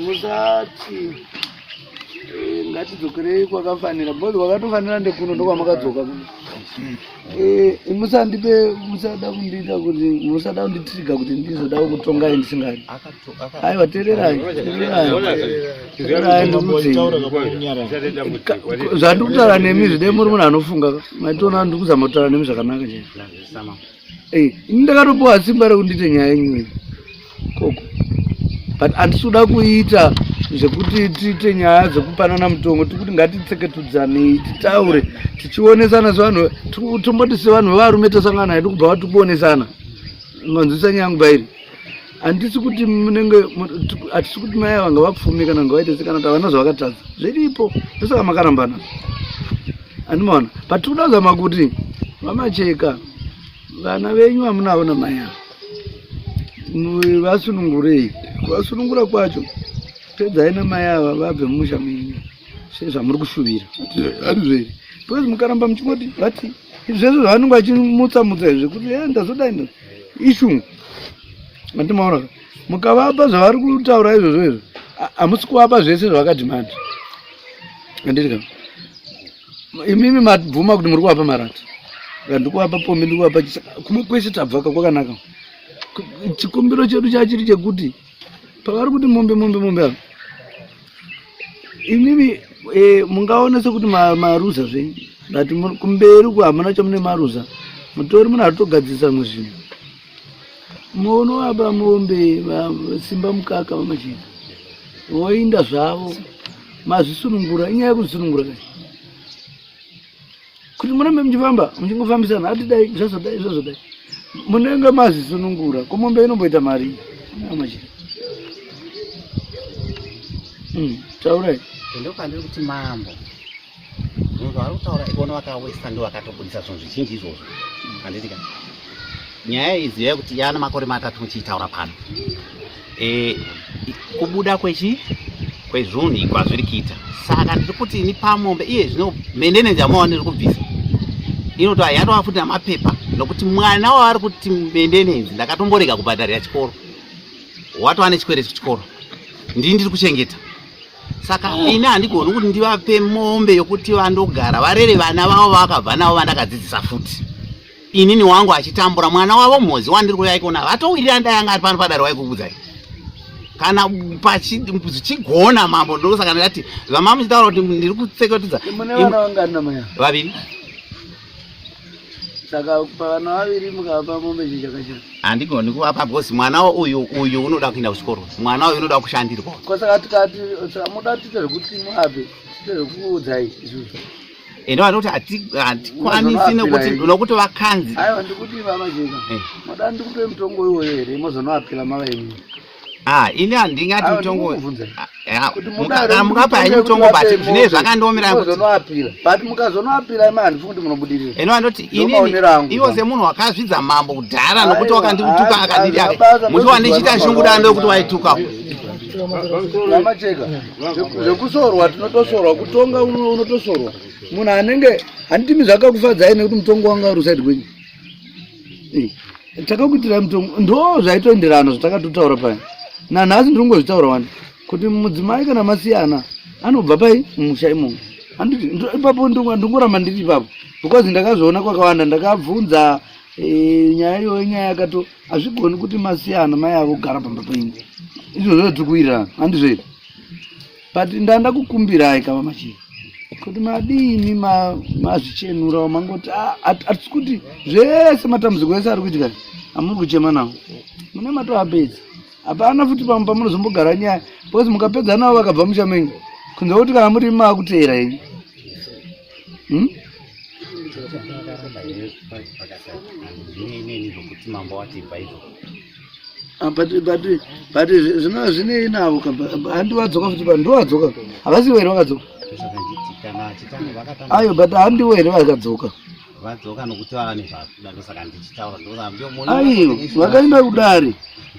Speaker 5: musati ngatidzokerei kwakafanira bhozi kwakatofanira ndekuno ndokwamakadzoka musada kundiita kuti musada kunditriga kuti ndizoda kutongai ndisingadi aiwa tererai zvandikutaura nemi zvidei muri munhu anofunga maitoona ndikuzama kutaura nemi zvakanaka chai ndakatopiwa simba rekundiite nyaya yenyu koko but handisuda kuita zvekuti tiite nyaya dzekupanana mutongo tikuti ngatitseketudzanei titaure tichionesana sevanhu tomboti sevanhu vevarume tosangana hedu kubva vatikuonesana manzwisa nyangu bairi handisi kuti munenge hatisi kuti mai vanga vapfumi kana ngavaite se kana tavana zvavakatadza zviripo ndosaka makarambana handimaona but tikuda kuzama kuti vamacheka vana venyu vamunaona mai avo vasunungurei kuvasunungura kwacho pedzai namai ava vabve mumusha menyu sezvamuri kushuvira hatizveri because mukaramba muchingoti vati zvesvo zvavanenge vachimutsa-mutsa izvi kuti ndazodai ishungu andimaona mukavapa zvavari kutaura izvozvo izvo hamusi kuvapa zvese zvavakadhimanda anditi imimi mabvuma kuti muri kuvapa marata ndikuvapa pombe ndikuvapa kumwe kwese tabvaka kwakanaka chikumbiro chedu chachiri chekuti pavari kuti mombe ava imimi mungaona sekuti maruza zvenyu ngati kumberi hamuna chamune maruza mutori muna hatogadzisa muzvinhu munovapa mombe simba mukaka vamachina voinda zvavo mazvisunungura inyaya yekuzisunungura kai kuti murambe muchifamba muchingofambisana hati dai zvazodai munenge mazvisunungura komombe inomboita mari amachina taurai
Speaker 4: ndokandiri kuti mambo munhu vari kutaura ivona vakawesta ndo vakatobudisa zvinhu zvizhinji izvozvo handitika nyaya idzi yekuti yana makore matatu muchiitaura pano kubuda kwezvunhu kwazviri kuita saka ndiri kuti ini pamombe iye zvino mendenenzi yamawa ndiri kubvisa inoti yatova futi namapepa nokuti mwana wavari kuti mendenenzi ndakatomborega kubhadharira chikoro watova nechikwere chechikoro ndiri kuchengeta saka ini handigoni kuti ndivape mombe yokuti vandogara varere vana vavo vakabva navo vandakadzidzisa futi inini wangu achitambura mwana wavo mhozi wandiri kuyaikona vatowirira ndayanga ari pano padare waikubudzai kana zvichigona mambo ndosaka ndikati vamama muchitaura kuti ndiri kutseketedza vaviri
Speaker 5: saka vana vaviri mukavapa mombe chichakachana
Speaker 4: handigoni kuvapa gosi mwana uyu unoda kuenda kuchikoro mwana uyu unoda kushandirwa
Speaker 5: saka tikati muda tiite zvekuti muape tiite zvekuudzai izvozvo
Speaker 4: ndovanoti hatikwanisi nokuti vakanzi
Speaker 5: aiwa ndikuti vamajeka muda ndikupe mutongo iwoyo here mozonoapira mavaimi
Speaker 4: ini handingati mutongo mukapa henyu mutongo but zvine zvakandiomera
Speaker 5: but mukazonoapira ima handifungi kuti munobudirira
Speaker 4: ndoti ivo semunhu wakazvidza mambo kudhara nokuti wakandituka akadiri ake muchiwa ndichiita shunguda ndokuti waituka
Speaker 5: vamacheka zvekusorwa tinotosorwa kutonga unotosorwa munhu anenge handitimi zvakakufadzai nekuti mutongo wanga uri usaidi kwenyu takakuitira mutongo ndo zvaitoenderana zvatakatotaura paya nanhasi ndiri kungozvitaura wani kuti mudzimai kana masiyana anobva pai mumusha imomo handiti ipapo ndingoramba ndiri ipapo because ndakazviona kwakawanda ndakabvunza nyaya iyoyo nyaya yakato hazvigoni kuti masiyana mai avo kugara pamba paini izvozvo tiri kuirana handizveri but ndanda kukumbirai kava machii kuti madini mazvichenura mangoti hatisi kuti zvese matambudziko ese ari kuitika hamuri kuchema nawo mune matoapedza hapana futi pamwe pamunozombogara nyaya because mukapedza navo vakabva mushamenyu kunze kuti kana muri makuteera henyu but zvino zvinei navo handivadzoka futi ndovadzoka havasi here vakadzoka ayo but handiwo here vakadzoka aiyo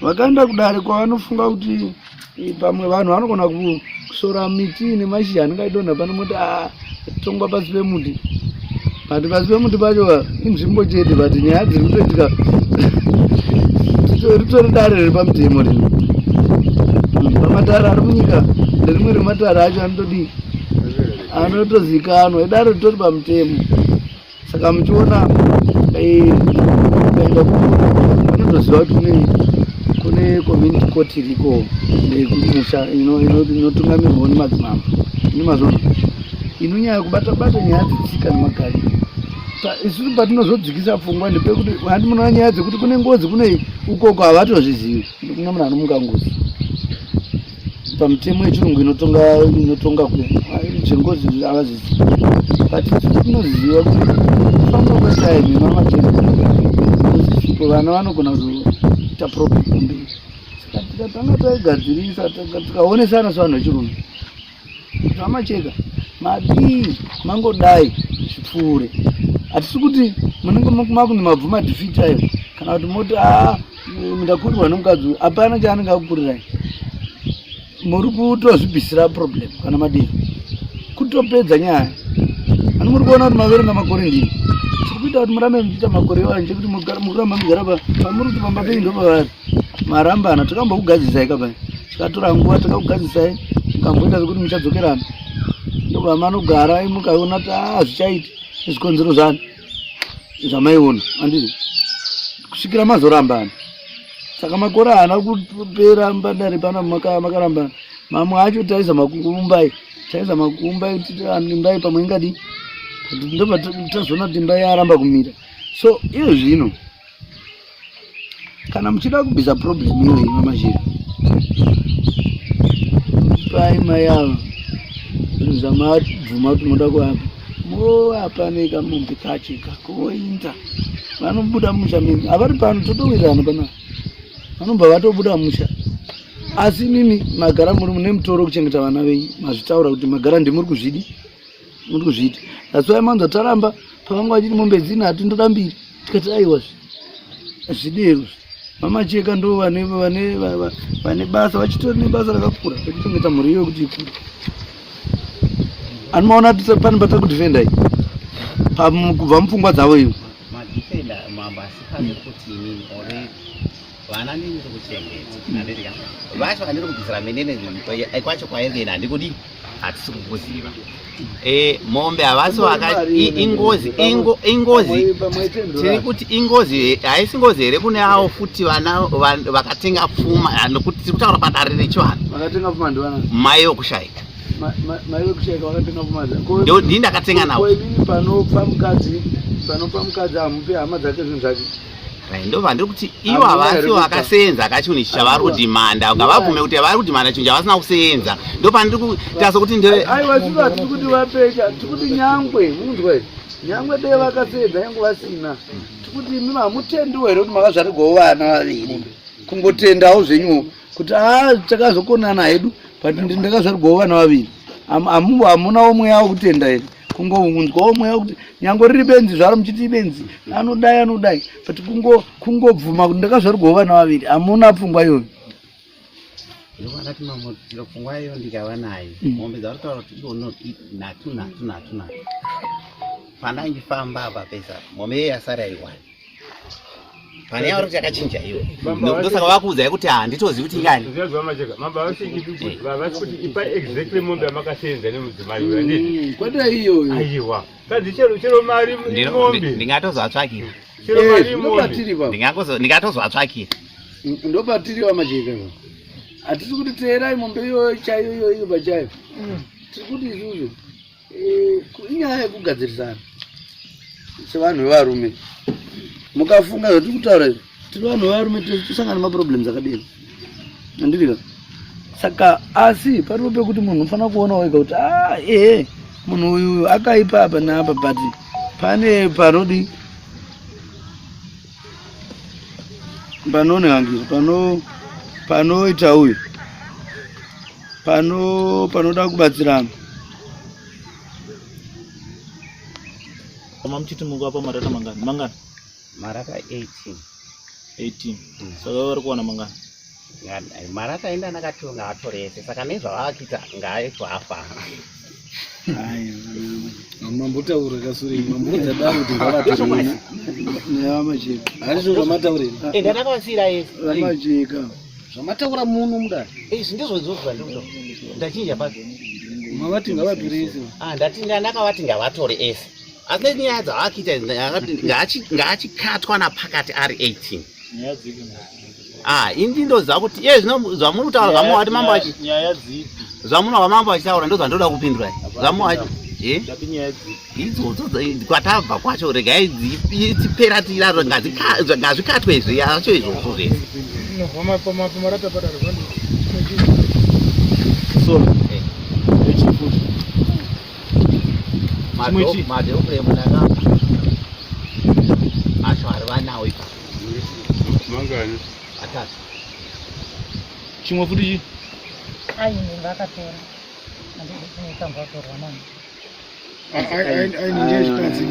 Speaker 5: vakaenda kudare kwavanofunga kuti pamwe vanhu vanogona kusora miti nemashizha anengaidonha pano moti tongwa pasi pemuti but pasi pemuti pacho inzvimbo chete but nyaya dziri kutoitika ritori dare riri pamutemo rino pamatare ari munyika nerimwe rematare acho anotodii anotozikanwa idare ritori pamutemo saka muchiona ukaenda unotoziva kuti kune community court iriko nekumusha inotungamirwawo nemadzimambo ine mazvono inonyanya yekubata nyaya dzetsika nemagariro isusu patinozodzikisa pfungwa ndepekuti handi munoona nyaya dzekuti kune ngozi kune ukoko havatozvizivi kuna munhu anomuka ngozi pamutemo yechirungu inotonga zvengozi havazvizivi but isusu tinoziva kuti famba kwetaimi mamateko vana vanogona kuzoita problem kumberi saka tikatanga taigadzirisa tikaonesana sevanhu vechirungu kuti vamacheka madii mangodai zvipfuure hatisi kuti munenge makunzi mabvuma dhifiti ayo kana kuti moti ndakurirwa nomukadzi hapana chaanenge akukurirai. Muri kutozvibvisira problem kana madii kutopedza nyaya. Ani muri kuona kuti maverenga makore ndini tiri kuita kuti murambe muchiita makore wanje kuti muramba mugara pamuri kuti pamba penyu ndopavari marambana takambokugadzisai kabai tikatora nguva takakugadzisai mukamboita sekuti muchadzokerana ndopamanogara mukaona kuti zvichaiti zvikonzero zvani zvamaiona anditi kusvikira mazorambana. Saka makore haana kupera mbandare pana makarambana. Mamwe acho taisa makumbai kuti imbai pamwe ingadi ndobva tazoona kuti imbai yaramba kumira. So iyo zvino kana muchida kubvisa problem iyoyi mamashiri pai mai ava zvinhu zvamabvuma kuti muda kuapa moapa nekamombe kacheka koinda vanobuda musha mimi havari pano totowirirana panapa vanobva vatobuda musha. Asi mimi magara muri mune mutoro kuchengeta vana venyu mazvitaura kuti magara ndimuri kuzviita. That's why manzo taramba pavanga vachiti mombe dzina hatindoda mbiri tikati aiwa zvidero mamacheka ndo vane basa vachitori nebasa rakakura vachichengeta mhuri iyo kuti ikure. Anomaona kuti pane patakudhifendai kubva mupfungwa dzavo ivo
Speaker 4: madhifenda mambasikaze kuti inini ore vana ndiri kuchengeta vacho vandiri kubvisira menene kwacho kwaengena handikudi hatisi kukuziva mombe havasi ingozi tiri kuti ingozi haisi ngozi here kune avo futi vana vakatenga pfuma nokuti tiri kutaura padare rechivanhu
Speaker 5: vakatenga pfuma ndivana
Speaker 4: mai vokushaika
Speaker 5: mai vokushaika vakatenga pfuma
Speaker 4: ndii ndakatenga navo
Speaker 5: panopa mukadzi hamupe hama dzake zvinhu zvake
Speaker 4: ndobva ndiri kuti ivo havasi vakasenza akachuni chavari kudhimanda ngavabvume kuti vari kudhimanda chinhu chavasina kusenza ndopandiri kuita sokuti
Speaker 5: aiwa sisi hatiri kuti vapecha tikuti nyangwe munzwa nyangwe dei vakasenza nyange vasina tikuti imi hamutendiwo here kuti makazvarirwawo vana vaviri kungotendawo zvenyuwo kuti takazokonana hedu but ndakazvarirwawo vana vaviri hamunawo mweya wekutenda here kungonzwawo mweya wekuti nyange riri benzi zvaro muchiti ibenzi anodai but kungobvuma kuti ndakazvarirwawo vana vaviri hamuna pfungwa iyoyo.
Speaker 4: ndokandati mamotiro pfungwa iyo ndikava nayo mombe dzarotaura kuti idonoti nhatu pandangifamba apa pesa mombe iyo yasara iwani pane yauri kuti yakachinja iwo ndosaka vakuudzai kuti handitozivi kuti ingani
Speaker 9: vavasikuti ipa exactly mombe yamakasenza nemudzimai ndii
Speaker 5: kwete iyoyo
Speaker 9: aiwa kadzi chero mari mombe
Speaker 4: ndingatozovatsvakira ndingatozovatsvakira
Speaker 5: ndopatiriwa majeka hatisi kuti teerai mombe iyoyo chaiyo iyo pachayo tiri kuti izvozvo inyaya yekugadzirisana sevanhu vevarume mukafunga zvatiri kutaura izvi tiri vanhu vevarume tosangana maproblems akadini andirika. Saka asi paripo pekuti munhu unofanira kuona wega kuti munhu uyu akaipa apa naapa but pane panodi panonehangira panoita uyu panoda kubatsirana.
Speaker 14: Kama mchiti mungu hapa marata mangani?
Speaker 4: Marata 18.
Speaker 14: Saka vari kuwana mangani?
Speaker 4: Marata enda nakatonga atorese saka nezva vakita ngaitwa afa.
Speaker 7: Mambotaura kasuri mambodza damu kuti ngavatorona nevamajeka harizvo zvamataureni
Speaker 4: ndakavasira yese
Speaker 7: vamajeka
Speaker 4: zvamataura muno mudai izvi ndizvo izvozvo zvandikuda ndachinja pasi
Speaker 7: mavati ngavature ese
Speaker 4: ndati ndakavati ngavatore ese asi nenyaya dzavakita ngaachikatwa napakati ari 18 indindoziva kuti zvamunotaura zvamuwati mambo achi zvamunova mambo achitaura ndo zvandoda kupindura zvamuwati idzodzo kwatabva kwacho regai dzipera tiraro ngazvikatwe zvacho izvozvo zvese madheokuremudaka acho ari vanawo ipa
Speaker 9: mangani
Speaker 4: atatu
Speaker 14: chimwe futi chi
Speaker 6: aine ngakatora handizvinoita ngavatorwa nani
Speaker 7: aine ndiye chikadzi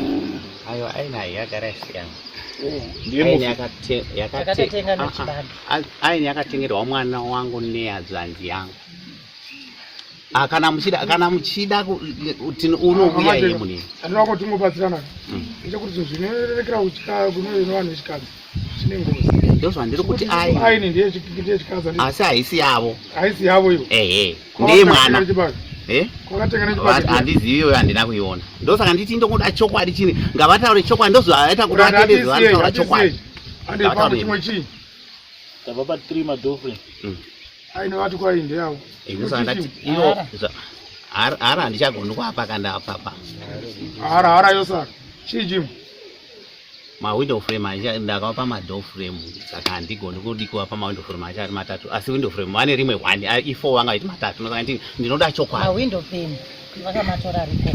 Speaker 4: Ayo aina yakarasiyana.
Speaker 6: Yakatenga nechibando.
Speaker 4: Aini yakatengerwa mwana wangu nehadzvanzi yangu. Kana muchida unobuya iye munini.
Speaker 8: Andinoda kuti mubatsirana. Ndikuti zvinorekera uchika kuno vanhu vechikadzi. Zvine ngozi.
Speaker 4: Ndozvandiri kuti
Speaker 8: aini ndiye chikadzi.
Speaker 4: Asi haisi yavo.
Speaker 8: Haisi yavo ivo.
Speaker 4: Ndiye mwana.
Speaker 8: Kwakatenga nechibando.
Speaker 4: Handizivi handina kuiona. Ndosaka nditi ndokuda chokwadi chini. Ngavataure chokwadi ndozvaita kuti atendezwe vanotaura chokwadi.
Speaker 8: Andipamba chimwe chii.
Speaker 14: Tababa 3 madofre.
Speaker 8: Aina watu kwa inde yao.
Speaker 4: Iyo ara handichagoni kuapa kanda apapa.
Speaker 8: Ara yosa. Chijim.
Speaker 4: Ma window frame ndakapa ma door frame saka handigoni kudi kuapa ma window frame achari matatu. Asi window frame vane rimwe 1 i4 wanga iti matatu. Ndosaka nditi ndinoda chokwadi.
Speaker 6: Ma window pane vakamatora ripo.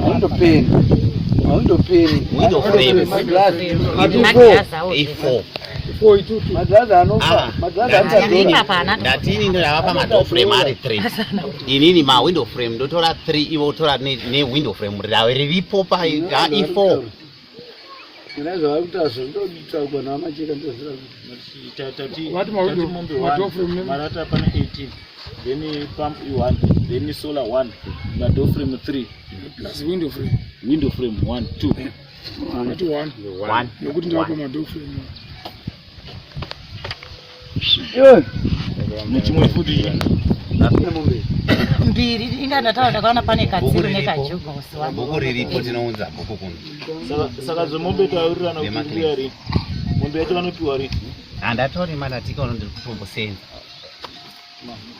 Speaker 5: Window pane. Window pane.
Speaker 4: Window frame.
Speaker 5: I4. Madhadha anofa.
Speaker 4: Ndatini ndavapa ma door frame ari 3. Inini ma window frame ndotora 3 ivo tora ne window frame riripo pa i4.
Speaker 5: Ndinazva vakutazo ndoditaurwa namacheka ndozira
Speaker 14: tati marata pana 18 then pump i1 then solar 1 na door frame 3
Speaker 8: plus window frame
Speaker 14: 1 2
Speaker 8: 1 nokuti ndavapa ma door frame
Speaker 14: muchimwe futi
Speaker 6: mbiri inga ndataura ndakaona pane katsiro nekajugosi wa
Speaker 4: bhuku riripo tinounza bhuku kuno
Speaker 14: saka zvemombe taurirana kuti ndiyari mombe yacho vanopiwa ri
Speaker 4: handatori mandatika uno ndiri kutombosenza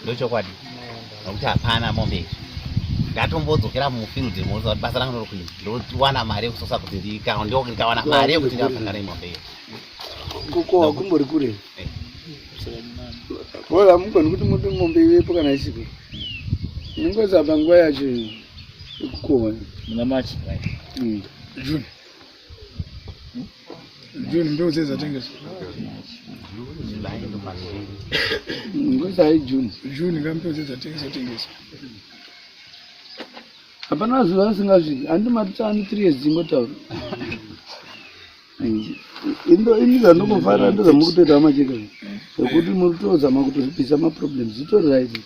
Speaker 4: ndochokwadi nokuti hapana mombe izvi ndatombodzokera mufield munoziva kuti basa rangu ndokuini ndowana mari yekusosa kuti ndikawana mari yekuti ndakagara imombe iyo
Speaker 5: kukohwa kumbori kure bora mugoni kuti muti mombe ivepo kana isipo ningoza panguva yacho yekukohwa
Speaker 14: munamachi
Speaker 8: June mbeu dzatengesa
Speaker 5: ngoza hai
Speaker 8: June ngambeu dzatengesa
Speaker 5: hapana zuva asingazviki handi matani 3 years dzimotaura ini zvandokufarira ndozvamukutoita macheka zvokuti muri tozama kutozvipisa maproblems zvitori right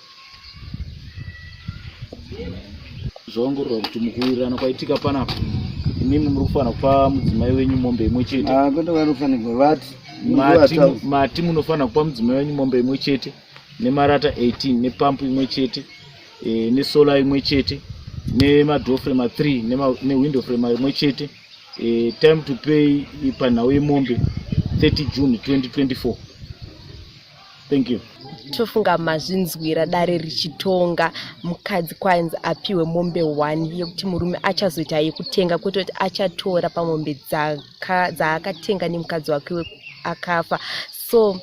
Speaker 14: zvaongororwa kuti mukuwirirana kwaitika panapa imimi muri kufanira kupa mudzimai wenyu mombe imwe chete
Speaker 5: kwete vanofanirwa vati
Speaker 14: mati munofanira kupa mudzimai wenyu mombe imwe chete nemarata 18 nepampu imwe chete nesola imwe chete nemadoor frame 3 newindow frame imwe chete. Time to pay panhau yemombe 30 June 2024. Thank you.
Speaker 2: Tofunga mazvinzwira dare richitonga mukadzi kwanza apiwe mombe 1 yekuti murume achazoita yekutenga kuti achatora pamombe dzaakatenga nemukadzi wake akafa. So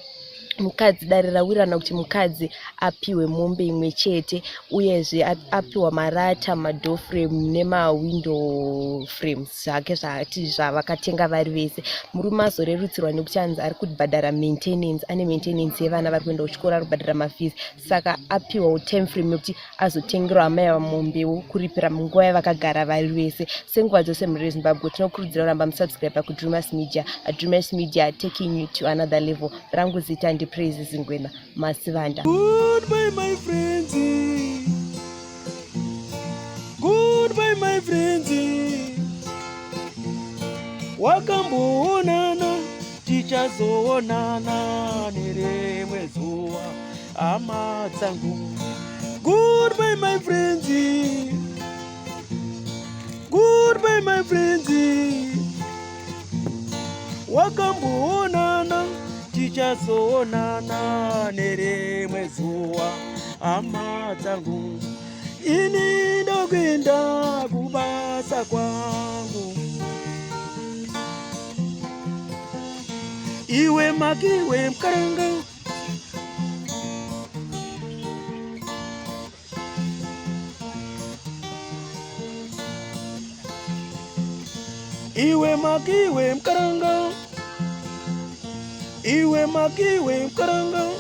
Speaker 2: mukadzi dare rawirana kuti mukadzi apiwe mombe imwe chete uyezve apiwa marata madoor frame nemawindow frames zvake zvati zvavakatenga vari vese. Murume azorerutsirwa nekuti anzi ari kubhadhara maintenance, ane maintenance yevana vari kuenda kuchikora ari kubhadhara mafees, saka apiwa time frame yekuti azotengerwa amai vamombewo kuripira munguva yavakagara vari vese. Senguva dzose muri reZimbabwe tinokurudzira kuramba musubscribe kuDrewmas Media. Drewmas Media taking you to another level. Rangu zita ndi Praise Zingwena Masivanda.
Speaker 15: Goodbye my friends. Goodbye my friends. Wakamboonana tichazoonana nerimwe zuva hama dzangu. Goodbye my friends. Goodbye my friends. Wakamboonana tichazoonana nerimwe zuva hama dzangu. Ini ndokuenda kubasa kwangu. Iwe makiwe mkaranga. Iwe makiwe mkaranga. Iwe makiwe mkaranga.